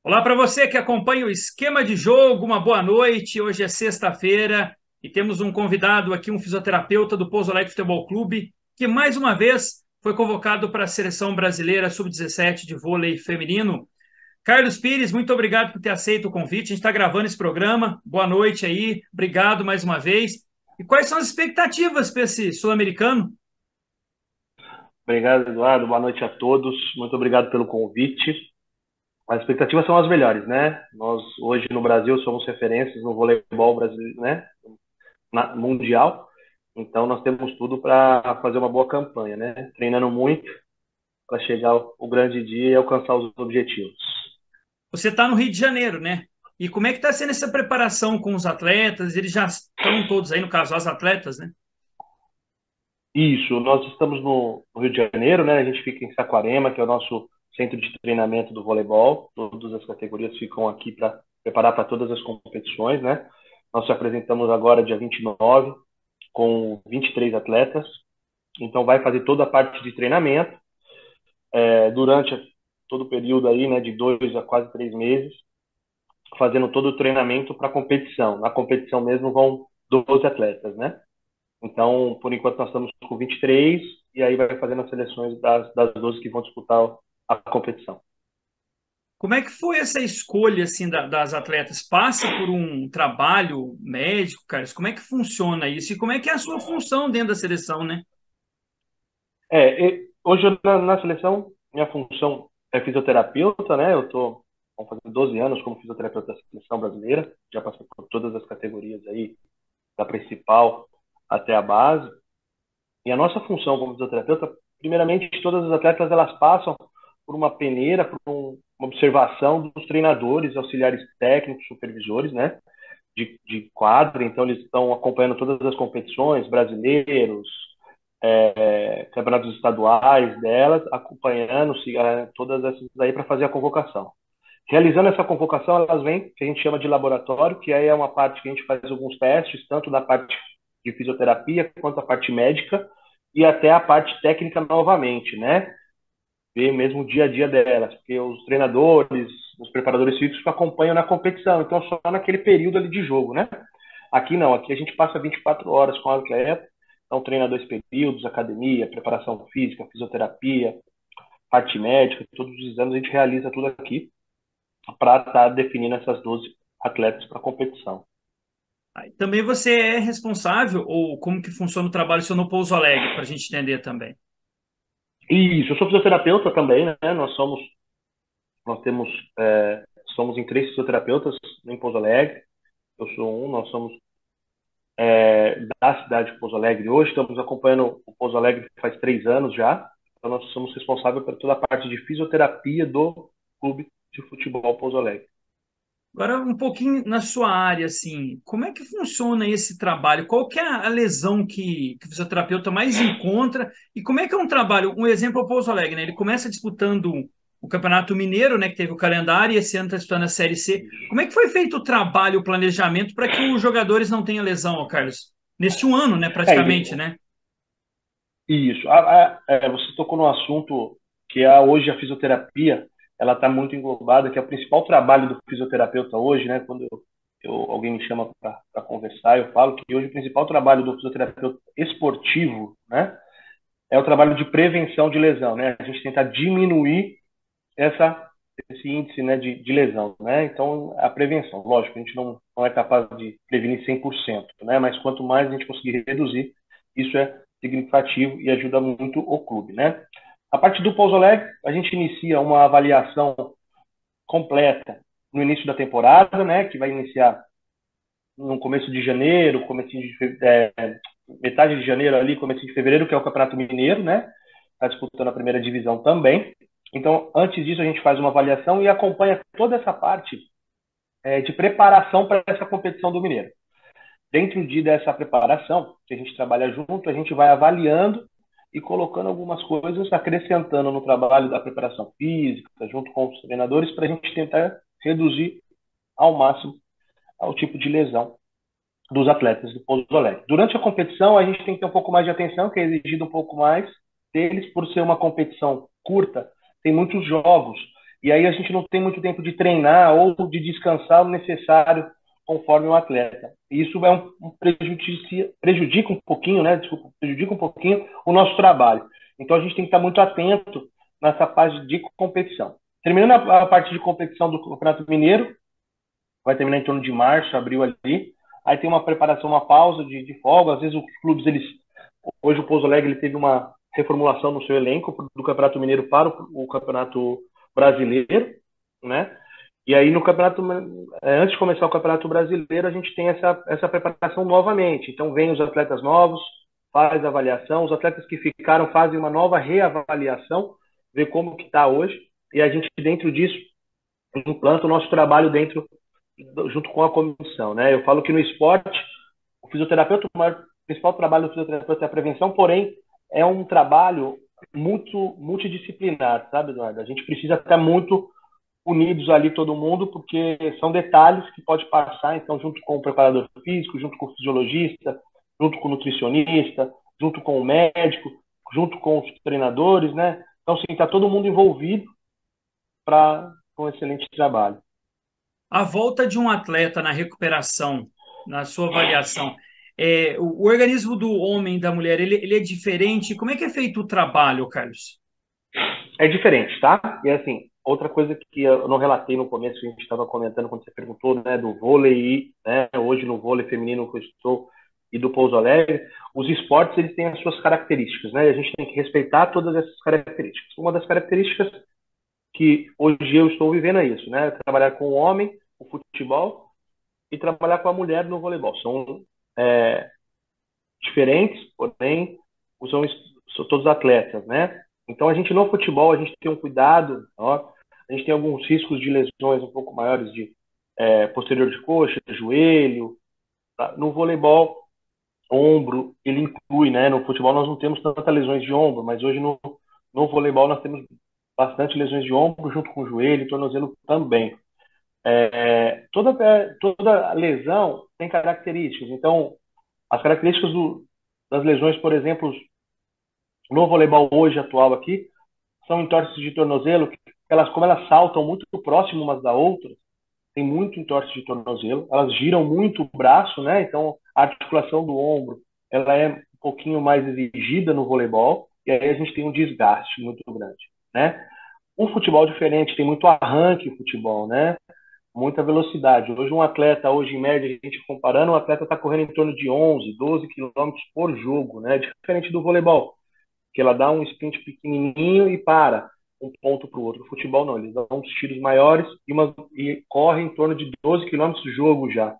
Olá para você que acompanha o Esquema de Jogo, uma boa noite. Hoje é sexta-feira e temos um convidado aqui, um fisioterapeuta do Pouso Alegre Futebol Clube, que mais uma vez foi convocado para a seleção brasileira sub-17 de vôlei feminino. Carlos Pires, muito obrigado por ter aceito o convite. A gente está gravando esse programa. Boa noite aí, obrigado mais uma vez. E quais são as expectativas para esse sul-americano? Obrigado, Eduardo. Boa noite a todos. Muito obrigado pelo convite. As expectativas são as melhores, né? Nós, hoje no Brasil, somos referências no voleibol brasileiro, né? Mundial. Então, nós temos tudo para fazer uma boa campanha, né? Treinando muito para chegar o grande dia e alcançar os objetivos. Você está no Rio de Janeiro, né? E como é que está sendo essa preparação com os atletas? Eles já estão todos aí, no caso, as atletas, né? Isso, nós estamos no Rio de Janeiro, né? A gente fica em Saquarema, que é o nosso centro de treinamento do voleibol. Todas as categorias ficam aqui para preparar para todas as competições, né? Nós se apresentamos agora dia 29 com 23 atletas. Então vai fazer toda a parte de treinamento durante todo o período aí, né, de 2 a quase 3 meses, fazendo todo o treinamento para a competição. Na competição mesmo vão 12 atletas, né? Então, por enquanto, nós estamos com 23 e aí vai fazendo as seleções das 12 que vão disputar a competição. Como é que foi essa escolha assim das atletas? Passa por um trabalho médico, Carlos? Como é que funciona isso? E como é que é a sua função dentro da seleção, né? Hoje na seleção, minha função é fisioterapeuta, né? Vamos fazer 12 anos como fisioterapeuta da seleção brasileira, já passei por todas as categorias aí, da principal até a base. E a nossa função como fisioterapeuta, primeiramente, todas as atletas elas passam por uma peneira, uma observação dos treinadores, auxiliares técnicos, supervisores, né, de quadra. Então, eles estão acompanhando todas as competições, brasileiros, campeonatos estaduais delas, acompanhando todas essas aí para fazer a convocação. Realizando essa convocação, elas vêm, que a gente chama de laboratório, que aí é uma parte que a gente faz alguns testes, tanto da parte de fisioterapia quanto a parte médica e até a parte técnica novamente, né? Ver mesmo o dia a dia delas, porque os treinadores, os preparadores físicos acompanham na competição, então só naquele período ali de jogo, né? Aqui não, aqui a gente passa 24 horas com o atleta, então treina 2 períodos, academia, preparação física, fisioterapia, parte médica, todos os exames a gente realiza tudo aqui para estar definindo essas 12 atletas para a competição. Aí, também você é responsável, ou como que funciona o trabalho seu no Pouso Alegre, para a gente entender também. Isso, eu sou fisioterapeuta também, né? Nós temos, somos em 3 fisioterapeutas em Pouso Alegre. Eu sou um, nós somos da cidade de Pouso Alegre hoje, estamos acompanhando o Pouso Alegre faz 3 anos já. Então nós somos responsáveis por toda a parte de fisioterapia do clube de futebol Pouso Alegre. Agora, um pouquinho na sua área, assim, como é que funciona esse trabalho? Qual que é a lesão que o fisioterapeuta mais encontra? E como é que é um trabalho? Um exemplo é o Pouso Alegre, né? Ele começa disputando o Campeonato Mineiro, né? Que teve o calendário, e esse ano está disputando a Série C. Como é que foi feito o trabalho, o planejamento para que os jogadores não tenham lesão, ó, Carlos? Neste um ano, né? É, Praticamente, né? isso. Você tocou no assunto que hoje a fisioterapia ela está muito englobada, que é o principal trabalho do fisioterapeuta hoje, né? Quando alguém me chama para conversar, eu falo que hoje o principal trabalho do fisioterapeuta esportivo, né, é o trabalho de prevenção de lesão, né? A gente tentar diminuir esse índice, né, de lesão, né? Então, a prevenção, lógico, a gente não é capaz de prevenir 100%, né? Mas quanto mais a gente conseguir reduzir, isso é significativo e ajuda muito o clube, né? A partir do Pouso Alegre, a gente inicia uma avaliação completa no início da temporada, né? Que vai iniciar no começo de janeiro, metade de janeiro ali, começo de fevereiro, que é o Campeonato Mineiro, né? Está disputando a primeira divisão também. Então, antes disso, a gente faz uma avaliação e acompanha toda essa parte de preparação para essa competição do Mineiro. Dentro dessa preparação, que a gente trabalha junto, a gente vai avaliando e colocando algumas coisas, acrescentando no trabalho da preparação física, junto com os treinadores, para a gente tentar reduzir ao máximo o tipo de lesão dos atletas do Pouso Alegre. Durante a competição, a gente tem que ter um pouco mais de atenção, que é exigido um pouco mais deles, por ser uma competição curta, tem muitos jogos. e aí a gente não tem muito tempo de treinar ou de descansar o necessário conforme o atleta. E isso é prejudica um pouquinho, né? Desculpa, prejudica um pouquinho o nosso trabalho. Então a gente tem que estar muito atento nessa parte de competição. Terminando a parte de competição do Campeonato Mineiro, vai terminar em torno de março, abril ali. Aí tem uma preparação, uma pausa de folga. Às vezes os clubes, hoje o Pouso Alegre ele teve uma reformulação no seu elenco do Campeonato Mineiro para o Campeonato Brasileiro, né? E aí no campeonato, antes de começar o Campeonato Brasileiro, a gente tem essa preparação novamente. Então vem os atletas novos, faz a avaliação, os atletas que ficaram fazem uma nova reavaliação, ver como que está hoje, e a gente dentro disso implanta o nosso trabalho dentro junto com a comissão, né? Eu falo que no esporte, o fisioterapeuta, o principal trabalho do fisioterapeuta é a prevenção, porém é um trabalho muito multidisciplinar, sabe, Eduardo? A gente precisa estar muito unidos ali todo mundo, porque são detalhes que pode passar, então junto com o preparador físico, junto com o fisiologista, junto com o nutricionista, junto com o médico, junto com os treinadores, né? Então, sim, está todo mundo envolvido para um excelente trabalho. A volta de um atleta na recuperação, na sua avaliação, o organismo do homem e da mulher, ele é diferente? Como é que é feito o trabalho, Carlos? É diferente, tá? E assim, outra coisa que eu não relatei no começo, a gente estava comentando quando você perguntou, né, do vôlei, né, hoje no vôlei feminino que eu estou e do Pouso Alegre, os esportes eles têm as suas características, né? E a gente tem que respeitar todas essas características. Uma das características que hoje eu estou vivendo é isso, né? Trabalhar com o homem, o futebol, e trabalhar com a mulher no voleibol. São diferentes, porém são todos atletas, né? Então a gente no futebol a gente tem um cuidado, ó, a gente tem alguns riscos de lesões um pouco maiores de posterior de coxa, joelho. Tá? No voleibol, ombro, ele inclui, né? No futebol nós não temos tantas lesões de ombro, mas hoje no voleibol nós temos bastante lesões de ombro junto com o joelho e tornozelo também. Toda lesão tem características. Então, as características das lesões, por exemplo, no voleibol hoje atual aqui, são entorses de tornozelo, que como elas saltam muito próximo umas da outra, tem muito entorse de tornozelo, elas giram muito o braço, né? Então, a articulação do ombro, ela é um pouquinho mais exigida no voleibol, e aí a gente tem um desgaste muito grande, né? O futebol diferente, tem muito arranque o futebol, né? Muita velocidade. Hoje um atleta, hoje em média, a gente comparando, um atleta está correndo em torno de 11, 12 quilômetros por jogo, né? Diferente do voleibol, que ela dá um sprint pequenininho e para um ponto para o outro. No futebol não, eles dão uns tiros maiores e correm em torno de 12 quilômetros de jogo já.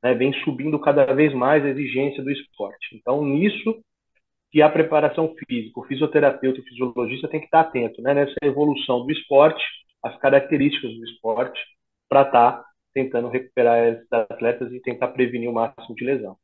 Né? Vem subindo cada vez mais a exigência do esporte. Então, nisso que a preparação física, o fisioterapeuta, o fisiologista tem que estar atento, né? Nessa evolução do esporte, as características do esporte, para estar tentando recuperar esses atletas e tentar prevenir o máximo de lesão.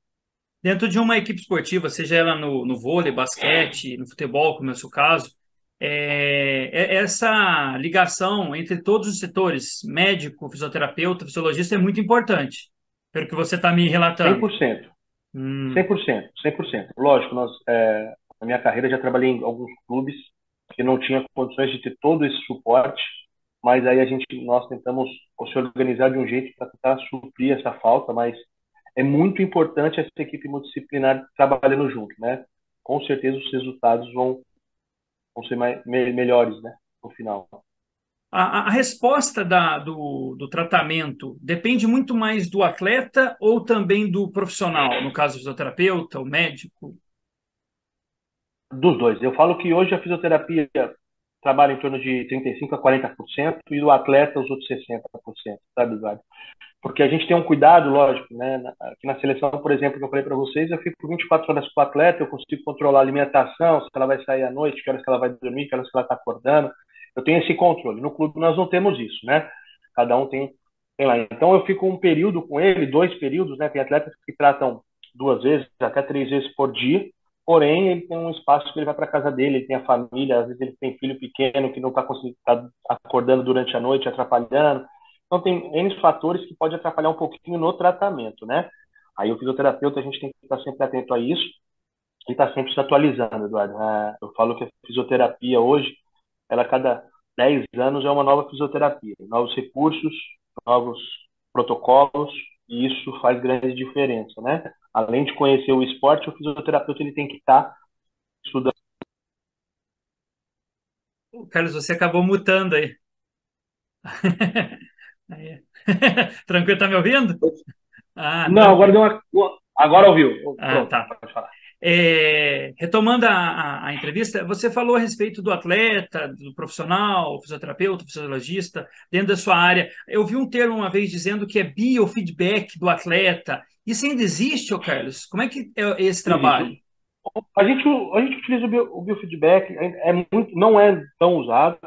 Dentro de uma equipe esportiva, seja ela no vôlei, basquete, no futebol, como é o seu caso, essa ligação entre todos os setores, médico, fisioterapeuta, fisiologista, é muito importante, pelo que você está me relatando. 100%. 100%, 100%. Lógico, na minha carreira já trabalhei em alguns clubes que não tinha condições de ter todo esse suporte, mas aí nós tentamos se organizar de um jeito para tentar suprir essa falta, mas é muito importante essa equipe multidisciplinar trabalhando junto, né? Com certeza os resultados vão ser melhores, né? No final. A resposta do tratamento depende muito mais do atleta ou também do profissional, no caso, o fisioterapeuta, o médico? Dos dois. Eu falo que hoje a fisioterapia trabalha em torno de 35% a 40% e o atleta os outros 60%, sabe, Eduardo? Porque a gente tem um cuidado, lógico, né? Aqui na seleção, por exemplo, que eu falei para vocês, eu fico 24 horas com o atleta, eu consigo controlar a alimentação, se ela vai sair à noite, que horas que ela vai dormir, que horas que ela está acordando. Eu tenho esse controle. No clube nós não temos isso, né? Cada um tem lá. Então eu fico um período com ele, 2 períodos, né? Tem atletas que tratam 2 vezes, até 3 vezes por dia, porém ele tem um espaço que ele vai para casa dele, ele tem a família, às vezes ele tem filho pequeno que não está conseguindo tá acordando durante a noite, atrapalhando. Então, tem N fatores que pode atrapalhar um pouquinho no tratamento, né? Aí, o fisioterapeuta, a gente tem que estar sempre atento a isso e estar sempre se atualizando, Eduardo. Eu falo que a fisioterapia hoje, ela 10 anos é uma nova fisioterapia, novos recursos, novos protocolos, e isso faz grande diferença, né? Além de conhecer o esporte, o fisioterapeuta ele tem que estar estudando. Carlos, você acabou mutando aí. Aí. Tranquilo, tá me ouvindo? Ah, Não, agora tranquilo. deu agora ouviu. Ah, Pronto, tá. pode falar. Retomando a entrevista, você falou a respeito do atleta, do profissional, fisioterapeuta, fisiologista, dentro da sua área. Eu vi um termo uma vez dizendo que é biofeedback do atleta. Isso ainda existe, ô Carlos? Como é que é esse trabalho? Existe. A gente utiliza o biofeedback, muito, não é tão usado,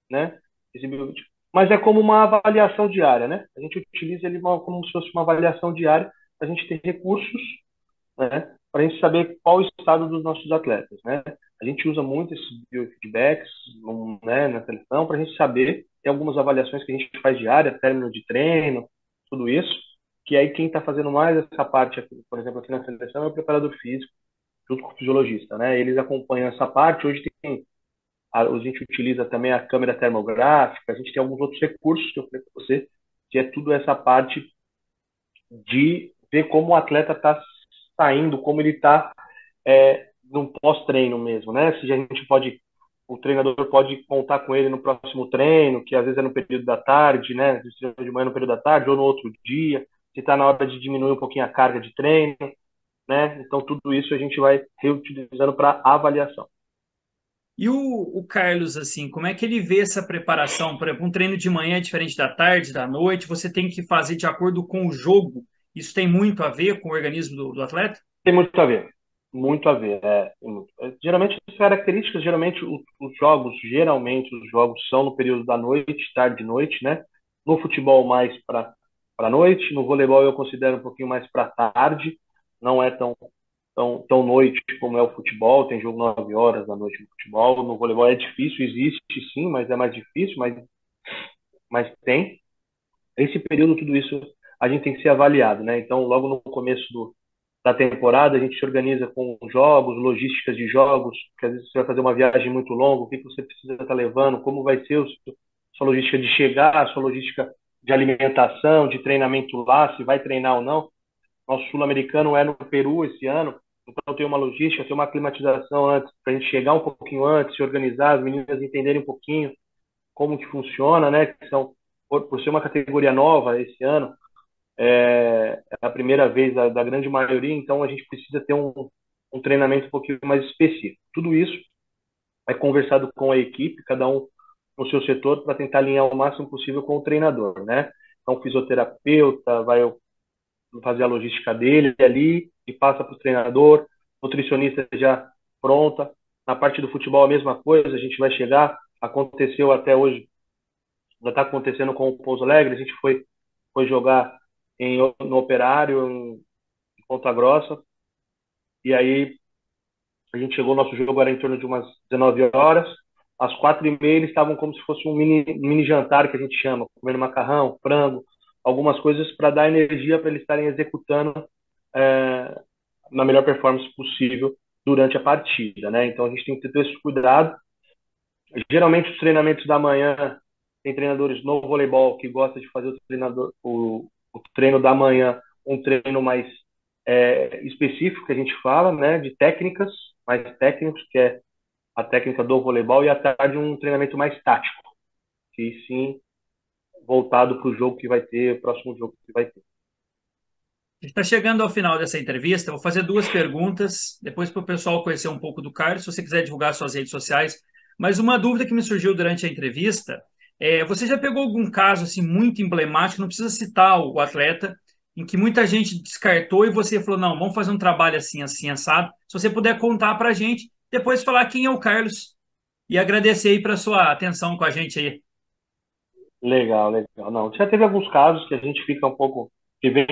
né? Esse biofeedback, mas é como uma avaliação diária, né? A gente utiliza ele como se fosse uma avaliação diária para a gente ter recursos, né? Para a gente saber qual o estado dos nossos atletas, né? A gente usa muito esses biofeedbacks, né, na seleção para a gente saber. Tem algumas avaliações que a gente faz diária, término de treino, tudo isso. Que aí quem está fazendo mais essa parte, aqui, por exemplo, aqui na seleção é o preparador físico junto com o fisiologista, né? Eles acompanham essa parte. Hoje a gente utiliza também a câmera termográfica, a gente tem alguns outros recursos que eu falei para você, que é tudo essa parte de ver como o atleta está saindo, como ele está no pós-treino mesmo, né? Se a gente pode, o treinador pode contar com ele no próximo treino, que às vezes é no período da tarde, né? De manhã no período da tarde ou no outro dia, se está na hora de diminuir um pouquinho a carga de treino, né? Então, tudo isso a gente vai reutilizando para avaliação. E o Carlos, assim, como é que ele vê essa preparação? Por exemplo, um treino de manhã é diferente da tarde, da noite, você tem que fazer de acordo com o jogo. Isso tem muito a ver com o organismo do atleta? Tem muito a ver. Muito a ver. Geralmente, as características, geralmente os jogos são no período da noite, tarde e noite, né? No futebol, mais para noite. No voleibol, eu considero um pouquinho mais para tarde. Não é tão noite como é o futebol. Tem jogo 9 horas da noite no futebol. No voleibol é difícil, existe sim, mas é mais difícil, mas tem. Esse período, tudo isso, a gente tem que ser avaliado, né? Então, logo no começo da temporada, a gente se organiza com jogos, logísticas de jogos, que às vezes você vai fazer uma viagem muito longa, o que você precisa estar levando, como vai ser sua logística de chegar, sua logística de alimentação, de treinamento lá, se vai treinar ou não. Nosso sul-americano é no Peru esse ano, então tem uma logística, tem uma climatização antes, para a gente chegar um pouquinho antes, se organizar, as meninas entenderem um pouquinho como que funciona, né? Que são, por ser uma categoria nova esse ano, é a primeira vez da grande maioria, então a gente precisa ter um treinamento um pouquinho mais específico. Tudo isso é conversado com a equipe, cada um no seu setor, para tentar alinhar o máximo possível com o treinador, né? Então, o fisioterapeuta vai fazer a logística dele ali e passa para o treinador, nutricionista já pronta. Na parte do futebol, a mesma coisa, a gente vai chegar, aconteceu até hoje, já está acontecendo com o Pouso Alegre, a gente foi jogar no Operário, em Ponta Grossa, e aí a gente chegou, nosso jogo era em torno de umas 19 horas, às 4h30 eles estavam como se fosse um mini jantar, que a gente chama, comendo macarrão, frango, algumas coisas para dar energia para eles estarem executando é, na melhor performance possível durante a partida, né? Então a gente tem que ter esse cuidado. Geralmente os treinamentos da manhã, tem treinadores no voleibol que gostam de fazer o treino da manhã, um treino mais específico, que a gente fala, né, de técnicas, mais técnicos, que é a técnica do voleibol, e à tarde um treinamento mais tático, que sim, voltado para o jogo que vai ter, o próximo jogo que vai ter. Está chegando ao final dessa entrevista. Vou fazer duas perguntas, depois para o pessoal conhecer um pouco do Carlos, se você quiser divulgar suas redes sociais. Mas uma dúvida que me surgiu durante a entrevista você já pegou algum caso assim muito emblemático, não precisa citar o atleta, em que muita gente descartou e você falou, não, vamos fazer um trabalho assim, assim, assado. Se você puder contar para a gente, depois falar quem é o Carlos e agradecer aí para sua atenção com a gente aí. Legal, legal. Não, já teve alguns casos que a gente fica um pouco, que vem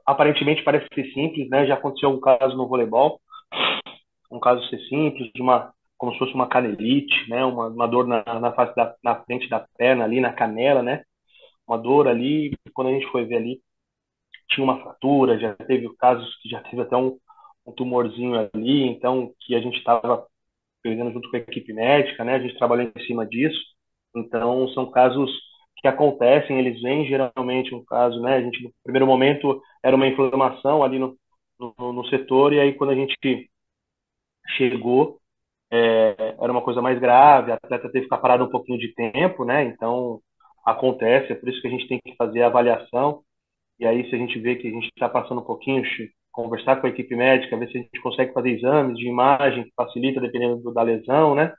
aparentemente parece ser simples, né? Já aconteceu um caso no voleibol, um caso ser simples, como se fosse uma canelite, né? Uma dor na face na frente da perna ali, na canela, né? Uma dor ali, quando a gente foi ver ali, tinha uma fratura, já teve casos que já teve até um tumorzinho ali, então que a gente estava pegando junto com a equipe médica, né? A gente trabalhou em cima disso. Então, são casos que acontecem, eles vêm geralmente um caso, né? A gente, no primeiro momento, era uma inflamação ali no setor, e aí quando a gente chegou, era uma coisa mais grave, a atleta teve que ficar parado um pouquinho de tempo, né? Então, acontece, é por isso que a gente tem que fazer a avaliação, e aí se a gente vê que a gente está passando um pouquinho, conversar com a equipe médica, ver se a gente consegue fazer exames de imagem, que facilita dependendo da lesão, né?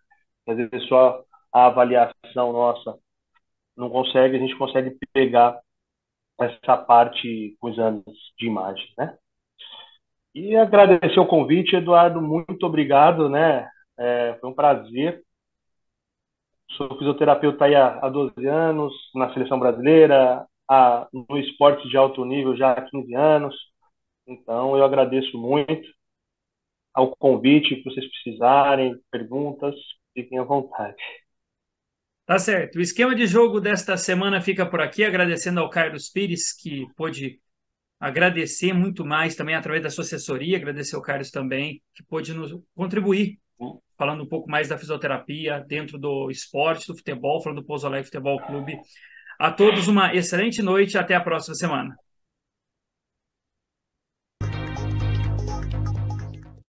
Às vezes só a avaliação nossa não consegue, a gente consegue pegar essa parte com exames de imagem, né? E agradecer o convite, Eduardo, muito obrigado, né? Foi um prazer. Sou fisioterapeuta aí há 12 anos, na seleção brasileira, no esporte de alto nível já há 15 anos. Então, eu agradeço muito ao convite, que vocês precisarem, perguntas, fiquem à vontade. Tá certo. O esquema de jogo desta semana fica por aqui, agradecendo ao Carlos Pires, que pôde agradecer muito mais também através da sua assessoria, agradecer ao Carlos também, que pôde nos contribuir, falando um pouco mais da fisioterapia dentro do esporte, do futebol, falando do Pouso Alegre Futebol Clube. A todos uma excelente noite, até a próxima semana.